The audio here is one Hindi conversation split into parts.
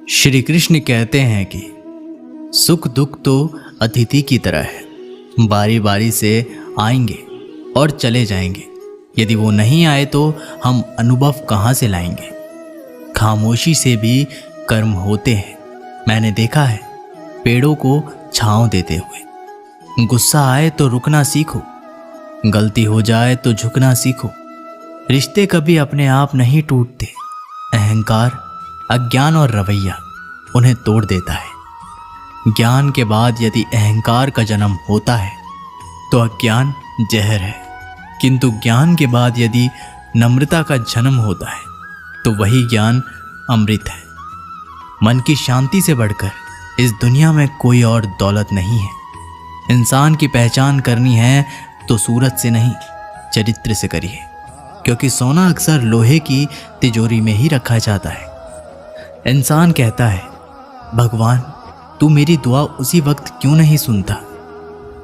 श्री कृष्ण कहते हैं कि सुख दुख तो अतिथि की तरह है, बारी बारी से आएंगे और चले जाएंगे। यदि वो नहीं आए तो हम अनुभव कहाँ से लाएंगे। खामोशी से भी कर्म होते हैं। मैंने देखा है पेड़ों को छांव देते हुए। गुस्सा आए तो रुकना सीखो, गलती हो जाए तो झुकना सीखो। रिश्ते कभी अपने आप नहीं टूटते। अहंकार, अज्ञान और रवैया उन्हें तोड़ देता है। ज्ञान के बाद यदि अहंकार का जन्म होता है तो अज्ञान जहर है, किंतु ज्ञान के बाद यदि नम्रता का जन्म होता है तो वही ज्ञान अमृत है। मन की शांति से बढ़कर इस दुनिया में कोई और दौलत नहीं है। इंसान की पहचान करनी है तो सूरत से नहीं, चरित्र से करिए, क्योंकि सोना अक्सर लोहे की तिजोरी में ही रखा जाता है। इंसान कहता है, भगवान तू मेरी दुआ उसी वक्त क्यों नहीं सुनता।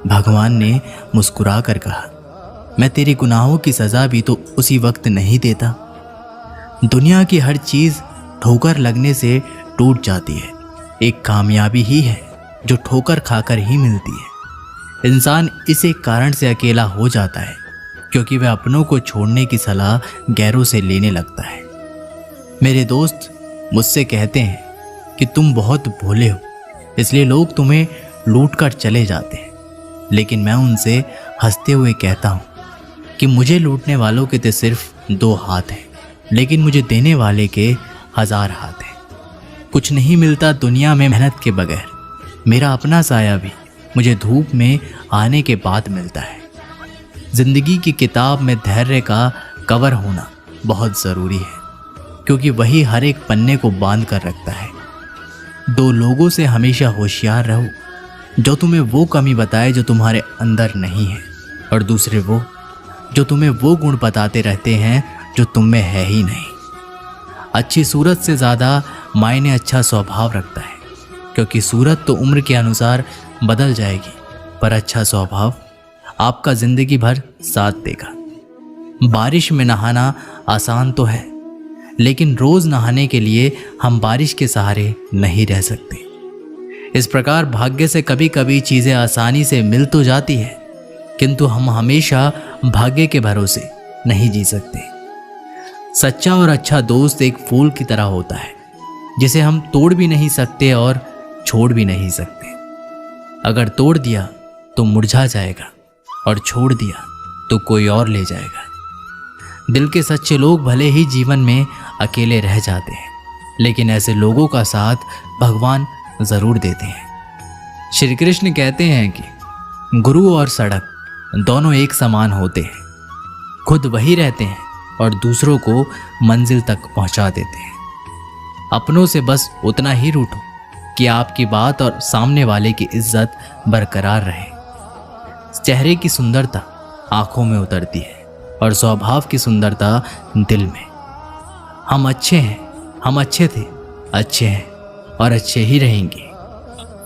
भगवान ने मुस्कुरा कर कहा, मैं तेरे गुनाहों की सज़ा भी तो उसी वक्त नहीं देता। दुनिया की हर चीज़ ठोकर लगने से टूट जाती है। एक कामयाबी ही है जो ठोकर खाकर ही मिलती है। इंसान इस एक कारण से अकेला हो जाता है क्योंकि वह अपनों को छोड़ने की सलाह गैरों से लेने लगता है। मेरे दोस्त मुझसे कहते हैं कि तुम बहुत भोले हो, इसलिए लोग तुम्हें लूट कर चले जाते हैं। लेकिन मैं उनसे हंसते हुए कहता हूँ कि मुझे लूटने वालों के तो सिर्फ 2 हाथ हैं, लेकिन मुझे देने वाले के 1000 हाथ हैं। कुछ नहीं मिलता दुनिया में मेहनत के बगैर। मेरा अपना साया भी मुझे धूप में आने के बाद मिलता है। जिंदगी की किताब में धैर्य का कवर होना बहुत ज़रूरी है, क्योंकि वही हर एक पन्ने को बांध कर रखता है। 2 लोगों से हमेशा होशियार रहो, जो तुम्हें वो कमी बताए जो तुम्हारे अंदर नहीं है, और दूसरे वो जो तुम्हें वो गुण बताते रहते हैं जो तुम में है ही नहीं। अच्छी सूरत से ज़्यादा मायने अच्छा स्वभाव रखता है, क्योंकि सूरत तो उम्र के अनुसार बदल जाएगी, पर अच्छा स्वभाव आपका ज़िंदगी भर साथ देगा। बारिश में नहाना आसान तो है, लेकिन रोज़ नहाने के लिए हम बारिश के सहारे नहीं रह सकते। इस प्रकार भाग्य से कभी कभी चीज़ें आसानी से मिल तो जाती है, किंतु हम हमेशा भाग्य के भरोसे नहीं जी सकते। सच्चा और अच्छा दोस्त एक फूल की तरह होता है, जिसे हम तोड़ भी नहीं सकते और छोड़ भी नहीं सकते। अगर तोड़ दिया तो मुरझा जाएगा, और छोड़ दिया तो कोई और ले जाएगा। दिल के सच्चे लोग भले ही जीवन में अकेले रह जाते हैं, लेकिन ऐसे लोगों का साथ भगवान ज़रूर देते हैं। श्री कृष्ण कहते हैं कि गुरु और सड़क दोनों एक समान होते हैं। खुद वही रहते हैं और दूसरों को मंजिल तक पहुंचा देते हैं। अपनों से बस उतना ही रूठो कि आपकी बात और सामने वाले की इज्जत बरकरार रहे। चेहरे की सुंदरता आंखों में उतरती है और स्वभाव की सुंदरता दिल में। हम अच्छे हैं, हम अच्छे थे, अच्छे हैं और अच्छे ही रहेंगे।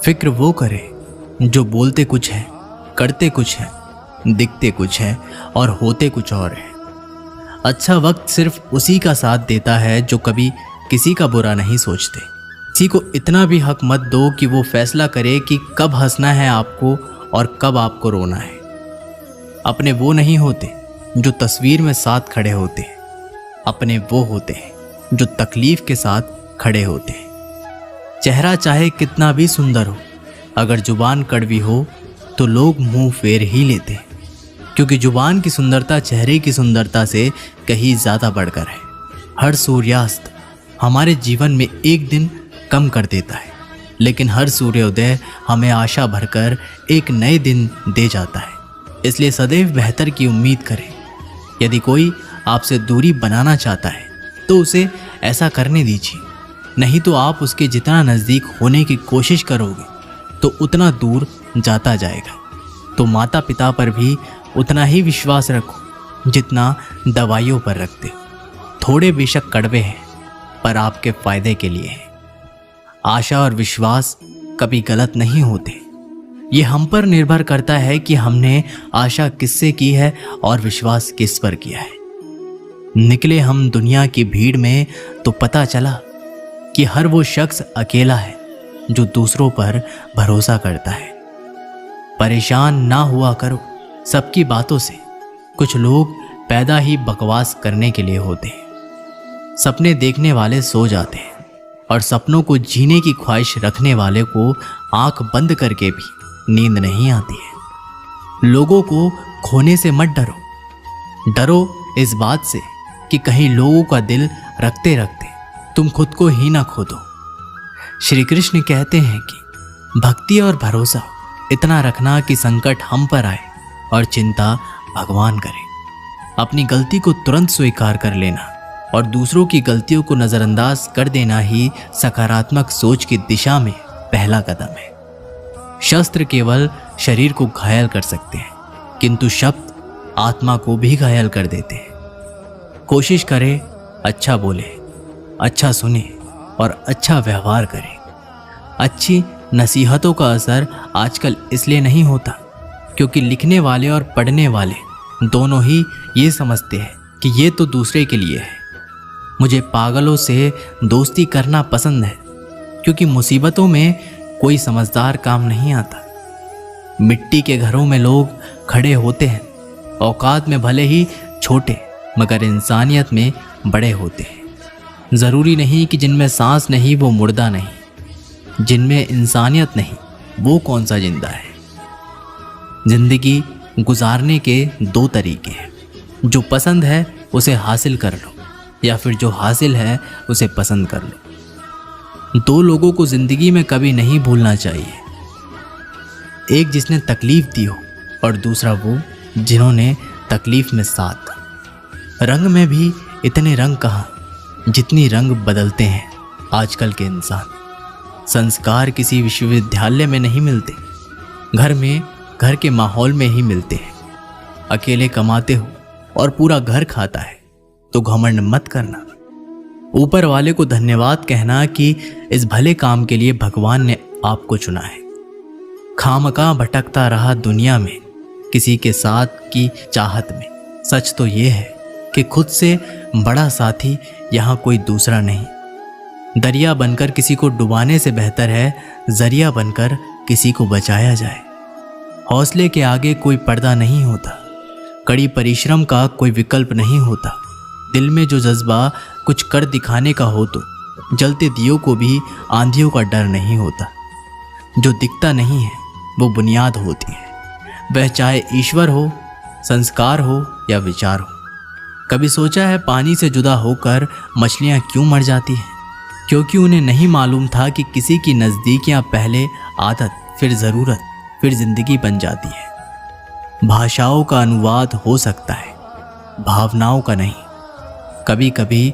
फिक्र वो करे जो बोलते कुछ है, करते कुछ है, दिखते कुछ है और होते कुछ और है। अच्छा वक्त सिर्फ उसी का साथ देता है जो कभी किसी का बुरा नहीं सोचते। किसी को इतना भी हक मत दो कि वो फैसला करे कि कब हंसना है आपको और कब आपको रोना है। अपने वो नहीं होते जो तस्वीर में साथ खड़े होते हैं, अपने वो होते हैं जो तकलीफ के साथ खड़े होते हैं। चेहरा चाहे कितना भी सुंदर हो, अगर जुबान कड़वी हो तो लोग मुंह फेर ही लेते हैं, क्योंकि जुबान की सुंदरता चेहरे की सुंदरता से कहीं ज़्यादा बढ़कर है। हर सूर्यास्त हमारे जीवन में एक दिन कम कर देता है, लेकिन हर सूर्योदय हमें आशा भरकर एक नए दिन दे जाता है। इसलिए सदैव बेहतर की उम्मीद करें। यदि कोई आपसे दूरी बनाना चाहता है तो उसे ऐसा करने दीजिए, नहीं तो आप उसके जितना नज़दीक होने की कोशिश करोगे तो उतना दूर जाता जाएगा। तो माता पिता पर भी उतना ही विश्वास रखो जितना दवाइयों पर रखते हो। थोड़े बेशक कड़वे हैं, पर आपके फ़ायदे के लिए हैं। आशा और विश्वास कभी गलत नहीं होते। ये हम पर निर्भर करता है कि हमने आशा किससे की है और विश्वास किस पर किया है। निकले हम दुनिया की भीड़ में तो पता चला कि हर वो शख्स अकेला है जो दूसरों पर भरोसा करता है। परेशान ना हुआ करो सबकी बातों से। कुछ लोग पैदा ही बकवास करने के लिए होते हैं। सपने देखने वाले सो जाते हैं और सपनों को जीने की ख्वाहिश रखने वाले को आंख बंद करके भी नींद नहीं आती है। लोगों को खोने से मत डरो। डरो इस बात से कि कहीं लोगों का दिल रखते रखते तुम खुद को ही ना खो दो। श्री कृष्ण कहते हैं कि भक्ति और भरोसा इतना रखना कि संकट हम पर आए और चिंता भगवान करे। अपनी गलती को तुरंत स्वीकार कर लेना और दूसरों की गलतियों को नज़रअंदाज कर देना ही सकारात्मक सोच की दिशा में पहला कदम है। शस्त्र केवल शरीर को घायल कर सकते हैं, किंतु शब्द आत्मा को भी घायल कर देते हैं। कोशिश करें अच्छा बोले, अच्छा सुने और अच्छा व्यवहार करें। अच्छी नसीहतों का असर आजकल इसलिए नहीं होता क्योंकि लिखने वाले और पढ़ने वाले दोनों ही ये समझते हैं कि ये तो दूसरे के लिए है। मुझे पागलों से दोस्ती करना पसंद है क्योंकि मुसीबतों में कोई समझदार काम नहीं आता। मिट्टी के घरों में लोग खड़े होते हैं, औकात में भले ही छोटे मगर इंसानियत में बड़े होते हैं। ज़रूरी नहीं कि जिनमें सांस नहीं वो मुर्दा नहीं, जिनमें इंसानियत नहीं वो कौन सा जिंदा है। जिंदगी गुजारने के दो तरीके हैं, जो पसंद है उसे हासिल कर लो या फिर जो हासिल है उसे पसंद कर लो। दो लोगों को जिंदगी में कभी नहीं भूलना चाहिए, एक जिसने तकलीफ दी हो और दूसरा वो जिन्होंने तकलीफ में साथ। रंग में भी इतने रंग कहाँ जितनी रंग बदलते हैं आजकल के इंसान। संस्कार किसी विश्वविद्यालय में नहीं मिलते, घर में घर के माहौल में ही मिलते हैं। अकेले कमाते हो और पूरा घर खाता है तो घमंड मत करना। ऊपर वाले को धन्यवाद कहना कि इस भले काम के लिए भगवान ने आपको चुना है। खामखा भटकता रहा दुनिया में किसी के साथ की चाहत में। सच तो ये है कि खुद से बड़ा साथी यहाँ कोई दूसरा नहीं। दरिया बनकर किसी को डुबाने से बेहतर है जरिया बनकर किसी को बचाया जाए। हौसले के आगे कोई पर्दा नहीं होता, कड़ी परिश्रम का कोई विकल्प नहीं होता। दिल में जो जज्बा कुछ कर दिखाने का हो तो जलते दियों को भी आंधियों का डर नहीं होता। जो दिखता नहीं है वो बुनियाद होती है, वह चाहे ईश्वर हो, संस्कार हो या विचार हो। कभी सोचा है पानी से जुदा होकर मछलियाँ क्यों मर जाती हैं? क्योंकि उन्हें नहीं मालूम था कि किसी की नज़दीकियाँ पहले आदत, फिर ज़रूरत, फिर ज़िंदगी बन जाती है। भाषाओं का अनुवाद हो सकता है, भावनाओं का नहीं। कभी कभी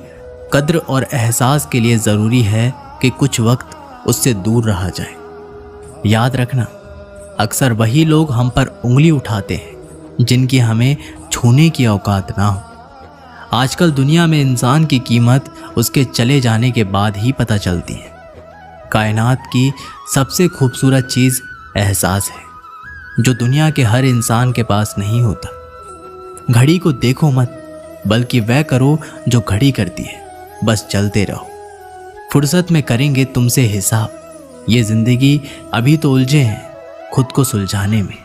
कद्र और एहसास के लिए ज़रूरी है कि कुछ वक्त उससे दूर रहा जाए। याद रखना, अक्सर वही लोग हम पर उंगली उठाते हैं जिनकी हमें छूने की औकात ना हो। आजकल दुनिया में इंसान की कीमत उसके चले जाने के बाद ही पता चलती है। कायनात की सबसे खूबसूरत चीज़ एहसास है, जो दुनिया के हर इंसान के पास नहीं होता। घड़ी को देखो मत, बल्कि वह करो जो घड़ी करती है। बस चलते रहो, फुर्सत में करेंगे तुमसे हिसाब। ये ज़िंदगी अभी तो उलझे हैं खुद को सुलझाने में।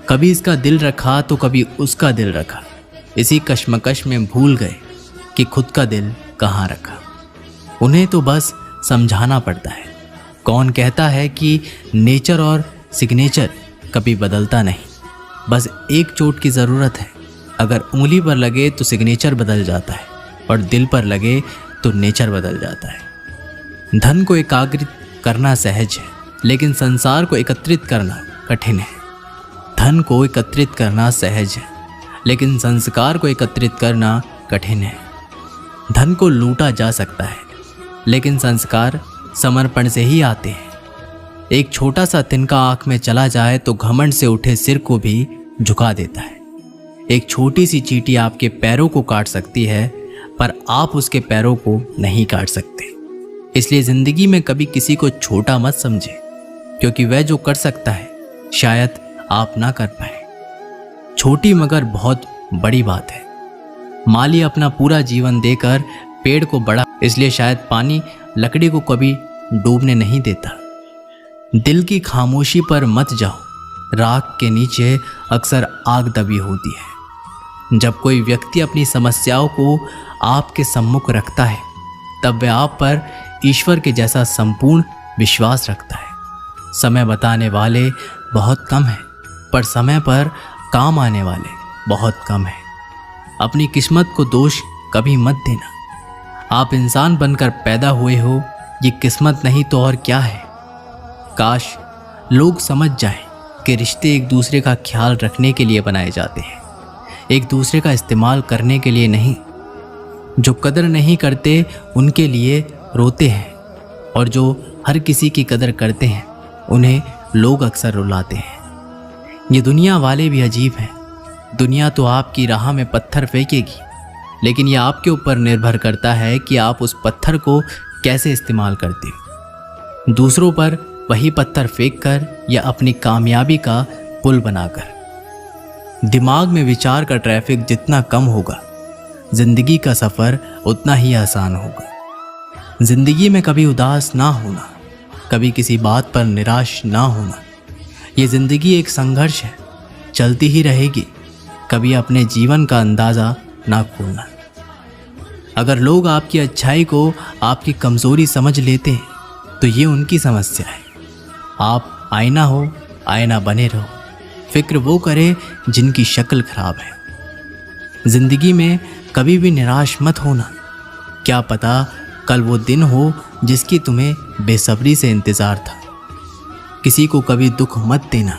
कभी इसका दिल रखा तो कभी उसका दिल रखा, इसी कश्मकश में भूल गए कि खुद का दिल कहाँ रखा। उन्हें तो बस समझाना पड़ता है। कौन कहता है कि नेचर और सिग्नेचर कभी बदलता नहीं? बस एक चोट की ज़रूरत है। अगर उंगली पर लगे तो सिग्नेचर बदल जाता है और दिल पर लगे तो नेचर बदल जाता है। धन को एकाग्रित करना सहज है, लेकिन संसार को एकत्रित करना कठिन है। धन को एकत्रित करना सहज है, लेकिन संस्कार को एकत्रित करना कठिन है। धन को लूटा जा सकता है, लेकिन संस्कार समर्पण से ही आते हैं। एक छोटा सा तिनका आँख में चला जाए तो घमंड से उठे सिर को भी झुका देता है। एक छोटी सी चींटी आपके पैरों को काट सकती है, पर आप उसके पैरों को नहीं काट सकते। इसलिए ज़िंदगी में कभी किसी को छोटा मत समझे, क्योंकि वह जो कर सकता है शायद आप ना कर पाए। छोटी मगर बहुत बड़ी बात है। माली अपना पूरा जीवन देकर पेड़ को बड़ा इसलिए शायद पानी लकड़ी को कभी डूबने नहीं देता। दिल की खामोशी पर मत जाओ, राख के नीचे अक्सर आग दबी होती है। जब कोई व्यक्ति अपनी समस्याओं को आपके सम्मुख रखता है तब वह आप पर ईश्वर के जैसा संपूर्ण विश्वास रखता है। समय बताने वाले बहुत कम हैं, पर समय पर काम आने वाले बहुत कम हैं। अपनी किस्मत को दोष कभी मत देना। आप इंसान बनकर पैदा हुए हो, ये किस्मत नहीं तो और क्या है। काश लोग समझ जाएं कि रिश्ते एक दूसरे का ख्याल रखने के लिए बनाए जाते हैं, एक दूसरे का इस्तेमाल करने के लिए नहीं। जो कदर नहीं करते उनके लिए रोते हैं, और जो हर किसी की कदर करते हैं उन्हें लोग अक्सर रुलाते हैं। ये दुनिया वाले भी अजीब हैं। दुनिया तो आपकी राह में पत्थर फेंकेगी, लेकिन यह आपके ऊपर निर्भर करता है कि आप उस पत्थर को कैसे इस्तेमाल करते हो। दूसरों पर वही पत्थर फेंककर या अपनी कामयाबी का पुल बनाकर। दिमाग में विचार का ट्रैफिक जितना कम होगा, जिंदगी का सफ़र उतना ही आसान होगा। जिंदगी में कभी उदास ना होना, कभी किसी बात पर निराश ना होना। ये ज़िंदगी एक संघर्ष है, चलती ही रहेगी। कभी अपने जीवन का अंदाज़ा ना खोलना। अगर लोग आपकी अच्छाई को आपकी कमज़ोरी समझ लेते हैं तो ये उनकी समस्या है। आप आईना हो, आईना बने रहो। फिक्र वो करे जिनकी शक्ल खराब है। ज़िंदगी में कभी भी निराश मत होना। क्या पता कल वो दिन हो जिसकी तुम्हें बेसब्री से इंतज़ार था। किसी को कभी दुख मत देना,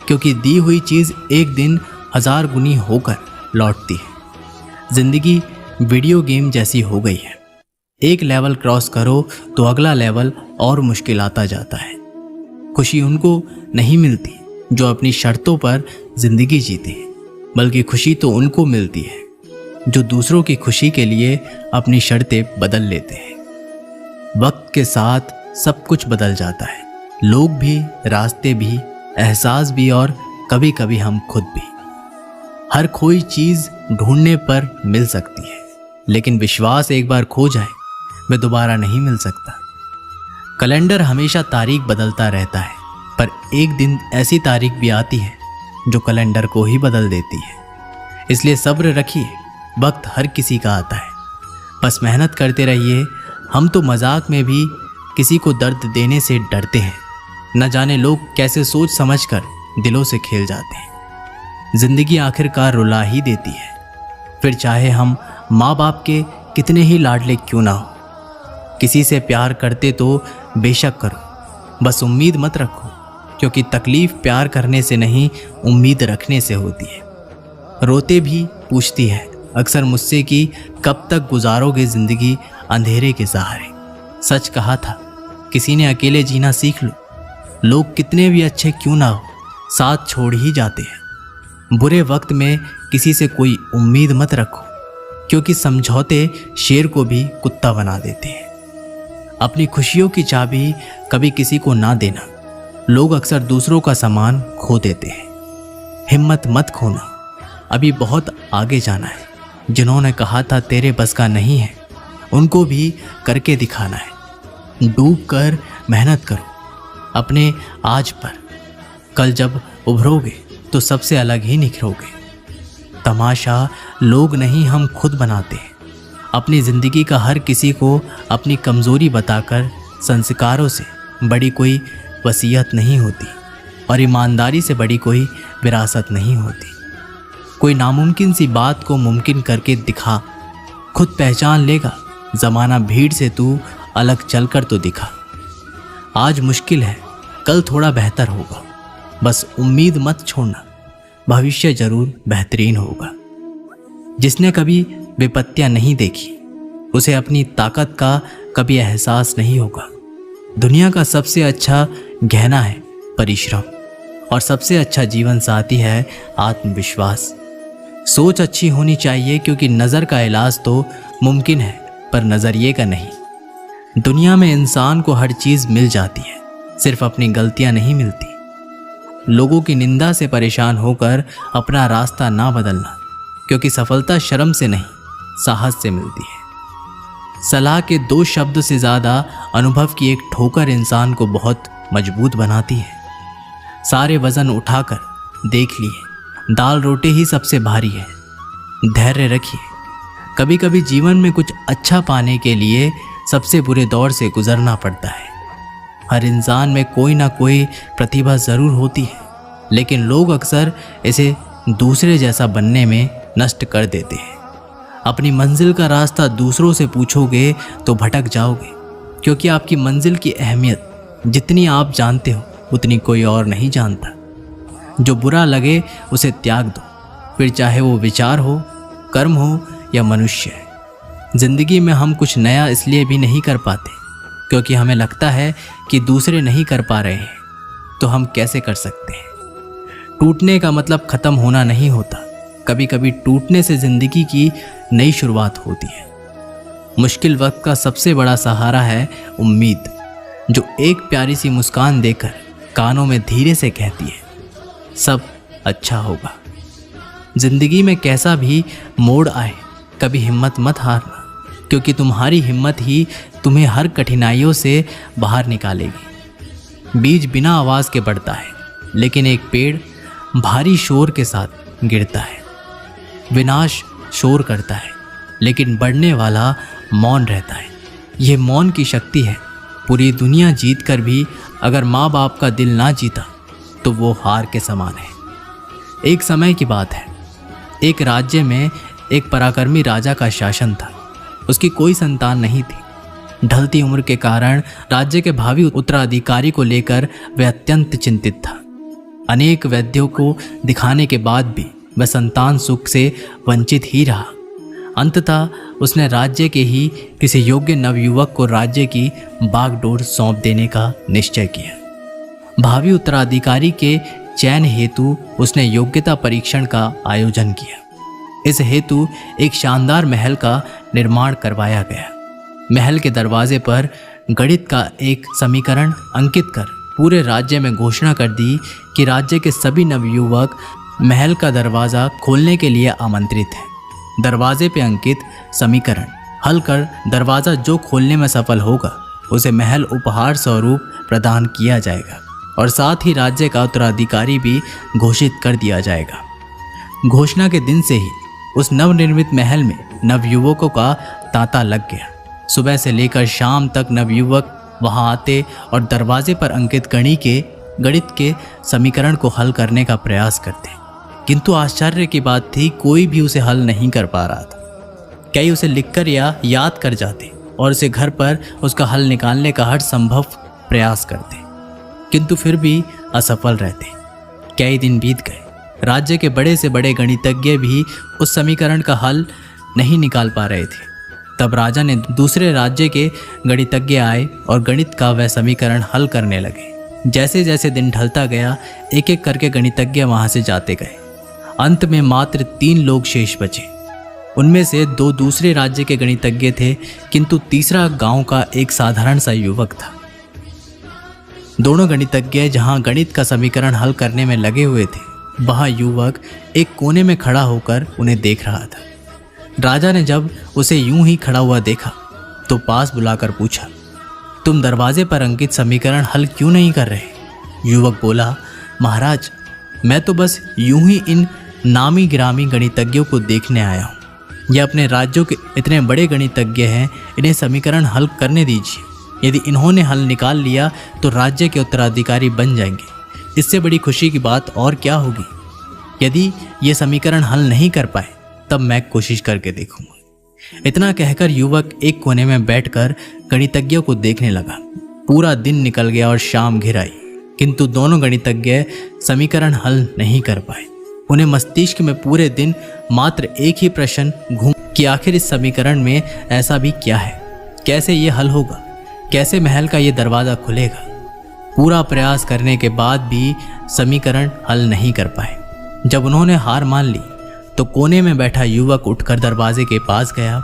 क्योंकि दी हुई चीज़ एक दिन 1000 गुनी होकर लौटती है। ज़िंदगी वीडियो गेम जैसी हो गई है। एक लेवल क्रॉस करो तो अगला लेवल और मुश्किल आता जाता है। खुशी उनको नहीं मिलती जो अपनी शर्तों पर ज़िंदगी जीते हैं, बल्कि खुशी तो उनको मिलती है जो दूसरों की खुशी के लिए अपनी शर्तें बदल लेते हैं। वक्त के साथ सब कुछ बदल जाता है, लोग भी, रास्ते भी, एहसास भी, और कभी कभी हम खुद भी। हर खोई चीज़ ढूंढने पर मिल सकती है, लेकिन विश्वास एक बार खो जाए वह दोबारा नहीं मिल सकता। कैलेंडर हमेशा तारीख बदलता रहता है, पर एक दिन ऐसी तारीख भी आती है जो कैलेंडर को ही बदल देती है। इसलिए सब्र रखिए, वक्त हर किसी का आता है। बस मेहनत करते रहिए। हम तो मजाक में भी किसी को दर्द देने से डरते हैं। न जाने लोग कैसे सोच समझकर दिलों से खेल जाते हैं। जिंदगी आखिरकार रुला ही देती है, फिर चाहे हम माँ बाप के कितने ही लाडले क्यों ना हो। किसी से प्यार करते तो बेशक करो, बस उम्मीद मत रखो, क्योंकि तकलीफ प्यार करने से नहीं, उम्मीद रखने से होती है। रोते भी पूछती है अक्सर मुझसे कि कब तक गुजारोगे ज़िंदगी अंधेरे के सहारे। सच कहा था किसी ने, अकेले जीना सीख लो। लोग कितने भी अच्छे क्यों ना हो, साथ छोड़ ही जाते हैं। बुरे वक्त में किसी से कोई उम्मीद मत रखो, क्योंकि समझौते शेर को भी कुत्ता बना देते हैं। अपनी खुशियों की चाबी कभी किसी को ना देना। लोग अक्सर दूसरों का सामान खो देते हैं। हिम्मत मत खोना, अभी बहुत आगे जाना है। जिन्होंने कहा था तेरे बस का नहीं है, उनको भी करके दिखाना है। डूब कर मेहनत करो अपने आज पर। कल जब उभरोगे तो सबसे अलग ही निखरोगे। तमाशा लोग नहीं, हम खुद बनाते हैं। अपनी ज़िंदगी का हर किसी को अपनी कमज़ोरी बताकर संस्कारों से बड़ी कोई वसीयत नहीं होती, और ईमानदारी से बड़ी कोई विरासत नहीं होती। कोई नामुमकिन सी बात को मुमकिन करके दिखा, खुद पहचान लेगा ज़माना भीड़ से, तू अलग चलकर तो दिखा। आज मुश्किल है, कल थोड़ा बेहतर होगा। बस उम्मीद मत छोड़ना, भविष्य ज़रूर बेहतरीन होगा। जिसने कभी विपत्तियां नहीं देखी, उसे अपनी ताकत का कभी एहसास नहीं होगा। दुनिया का सबसे अच्छा गहना है परिश्रम, और सबसे अच्छा जीवन साथी है आत्मविश्वास। सोच अच्छी होनी चाहिए, क्योंकि नज़र का इलाज तो मुमकिन है, पर नज़रिए का नहीं। दुनिया में इंसान को हर चीज़ मिल जाती है, सिर्फ अपनी गलतियां नहीं मिलती। लोगों की निंदा से परेशान होकर अपना रास्ता ना बदलना, क्योंकि सफलता शर्म से नहीं, साहस से मिलती है। सलाह के 2 शब्द से ज़्यादा अनुभव की एक ठोकर इंसान को बहुत मजबूत बनाती है। सारे वज़न उठाकर देख लिए, दाल रोटी ही सबसे भारी है। धैर्य रखिए, कभी कभी जीवन में कुछ अच्छा पाने के लिए सबसे बुरे दौर से गुजरना पड़ता है। हर इंसान में कोई ना कोई प्रतिभा ज़रूर होती है, लेकिन लोग अक्सर इसे दूसरे जैसा बनने में नष्ट कर देते हैं। अपनी मंजिल का रास्ता दूसरों से पूछोगे तो भटक जाओगे, क्योंकि आपकी मंजिल की अहमियत जितनी आप जानते हो उतनी कोई और नहीं जानता। जो बुरा लगे उसे त्याग दो, फिर चाहे वो विचार हो, कर्म हो या मनुष्य है। जिंदगी में हम कुछ नया इसलिए भी नहीं कर पाते क्योंकि हमें लगता है कि दूसरे नहीं कर पा रहे हैं, तो हम कैसे कर सकते हैं। टूटने का मतलब ख़त्म होना नहीं होता, कभी कभी टूटने से ज़िंदगी की नई शुरुआत होती है। मुश्किल वक्त का सबसे बड़ा सहारा है उम्मीद, जो एक प्यारी सी मुस्कान देकर कानों में धीरे से कहती है सब अच्छा होगा। ज़िंदगी में कैसा भी मोड़ आए, कभी हिम्मत मत हारना, क्योंकि तुम्हारी हिम्मत ही तुम्हें हर कठिनाइयों से बाहर निकालेगी। बीज बिना आवाज़ के बढ़ता है, लेकिन एक पेड़ भारी शोर के साथ गिरता है। विनाश शोर करता है, लेकिन बढ़ने वाला मौन रहता है। यह मौन की शक्ति है। पूरी दुनिया जीत कर भी अगर माँ बाप का दिल ना जीता तो वो हार के समान है। एक समय की बात है, एक राज्य में एक पराक्रमी राजा का शासन था। उसकी कोई संतान नहीं थी। ढलती उम्र के कारण राज्य के भावी उत्तराधिकारी को लेकर वह अत्यंत चिंतित था। अनेक वैद्यों को दिखाने के बाद भी वह संतान सुख से वंचित ही रहा। अंततः उसने राज्य के ही किसी योग्य नवयुवक को राज्य की बागडोर सौंप देने का निश्चय किया। भावी उत्तराधिकारी के चयन हेतु उसने योग्यता परीक्षण का आयोजन किया। इस हेतु एक शानदार महल का निर्माण करवाया गया। महल के दरवाजे पर गणित का एक समीकरण अंकित कर पूरे राज्य में घोषणा कर दी कि राज्य के सभी नवयुवक महल का दरवाज़ा खोलने के लिए आमंत्रित हैं। दरवाजे पे अंकित समीकरण हल कर दरवाज़ा जो खोलने में सफल होगा उसे महल उपहार स्वरूप प्रदान किया जाएगा और साथ ही राज्य का उत्तराधिकारी भी घोषित कर दिया जाएगा। घोषणा के दिन से ही उस नवनिर्मित महल में नवयुवकों का तांता लग गया। सुबह से लेकर शाम तक नवयुवक वहां आते और दरवाजे पर अंकित गणित के समीकरण को हल करने का प्रयास करते, किंतु आश्चर्य की बात थी कोई भी उसे हल नहीं कर पा रहा था। कई उसे लिखकर या याद कर जाते और उसे घर पर उसका हल निकालने का हर संभव प्रयास करते, किंतु फिर भी असफल रहते। कई दिन बीत गए। राज्य के बड़े से बड़े गणितज्ञ भी उस समीकरण का हल नहीं निकाल पा रहे थे। तब राजा ने दूसरे राज्य के गणितज्ञ आए और गणित का वह समीकरण हल करने लगे। जैसे जैसे दिन ढलता गया, एक एक करके गणितज्ञ वहां से जाते गए। अंत में मात्र 3 लोग शेष बचे। उनमें से 2 दूसरे राज्य के गणितज्ञ थे, किंतु तीसरा गांव का एक साधारण सा युवक था। दोनों गणितज्ञ जहां गणित का समीकरण हल करने में लगे हुए थे, वह युवक एक कोने में खड़ा होकर उन्हें देख रहा था। राजा ने जब उसे यूं ही खड़ा हुआ देखा तो पास बुलाकर पूछा, तुम दरवाजे पर अंकित समीकरण हल क्यों नहीं कर रहे? युवक बोला, महाराज, मैं तो बस यूं ही इन नामी गिरामी गणितज्ञों को देखने आया हूँ। यह अपने राज्यों के इतने बड़े गणितज्ञ हैं, इन्हें समीकरण हल करने दीजिए। यदि इन्होंने हल निकाल लिया तो राज्य के उत्तराधिकारी बन जाएंगे। इससे बड़ी खुशी की बात और क्या होगी। यदि ये समीकरण हल नहीं कर पाए तब मैं कोशिश करके देखूंगा। इतना कहकर युवक एक कोने में बैठकर गणितज्ञों को देखने लगा। पूरा दिन निकल गया और शाम घिर आई, किंतु दोनों गणितज्ञ समीकरण हल नहीं कर पाए। उन्हें मस्तिष्क में पूरे दिन मात्र एक ही प्रश्न घूम कि आखिर इस समीकरण में ऐसा भी क्या है, कैसे ये हल होगा, कैसे महल का ये दरवाज़ा खुलेगा। पूरा प्रयास करने के बाद भी समीकरण हल नहीं कर पाए। जब उन्होंने हार मान ली तो कोने में बैठा युवक उठकर दरवाजे के पास गया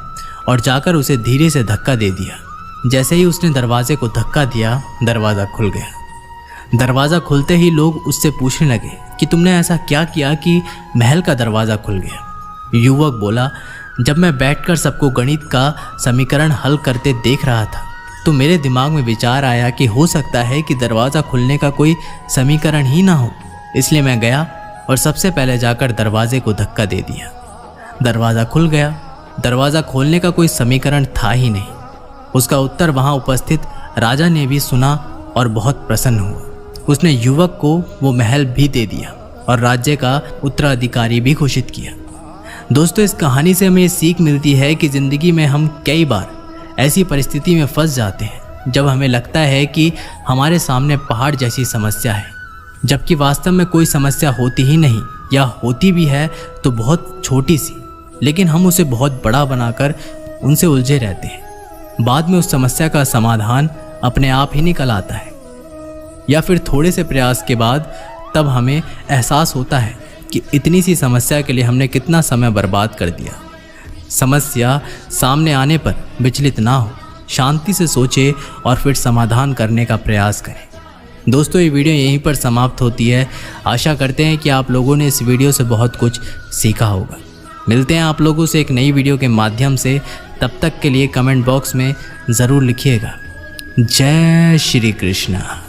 और जाकर उसे धीरे से धक्का दे दिया। जैसे ही उसने दरवाजे को धक्का दिया, दरवाज़ा खुल गया। दरवाज़ा खुलते ही लोग उससे पूछने लगे कि तुमने ऐसा क्या किया कि महल का दरवाज़ा खुल गया। युवक बोला, जब मैं बैठकर सबको गणित का समीकरण हल करते देख रहा था तो मेरे दिमाग में विचार आया कि हो सकता है कि दरवाज़ा खुलने का कोई समीकरण ही ना हो। इसलिए मैं गया और सबसे पहले जाकर दरवाजे को धक्का दे दिया। दरवाज़ा खुल गया। दरवाज़ा खोलने का कोई समीकरण था ही नहीं। उसका उत्तर वहाँ उपस्थित राजा ने भी सुना और बहुत प्रसन्न हुआ। उसने युवक को वो महल भी दे दिया और राज्य का उत्तराधिकारी भी घोषित किया। दोस्तों, इस कहानी से हमें ये सीख मिलती है कि ज़िंदगी में हम कई बार ऐसी परिस्थिति में फंस जाते हैं जब हमें लगता है कि हमारे सामने पहाड़ जैसी समस्या है, जबकि वास्तव में कोई समस्या होती ही नहीं, या होती भी है तो बहुत छोटी सी, लेकिन हम उसे बहुत बड़ा बनाकर उनसे उलझे रहते हैं। बाद में उस समस्या का समाधान अपने आप ही निकल आता है, या फिर थोड़े से प्रयास के बाद तब हमें एहसास होता है कि इतनी सी समस्या के लिए हमने कितना समय बर्बाद कर दिया। समस्या सामने आने पर विचलित ना हो, शांति से सोचे और फिर समाधान करने का प्रयास करें। दोस्तों, ये वीडियो यहीं पर समाप्त होती है। आशा करते हैं कि आप लोगों ने इस वीडियो से बहुत कुछ सीखा होगा। मिलते हैं आप लोगों से एक नई वीडियो के माध्यम से। तब तक के लिए कमेंट बॉक्स में ज़रूर लिखिएगा। जय श्री कृष्णा।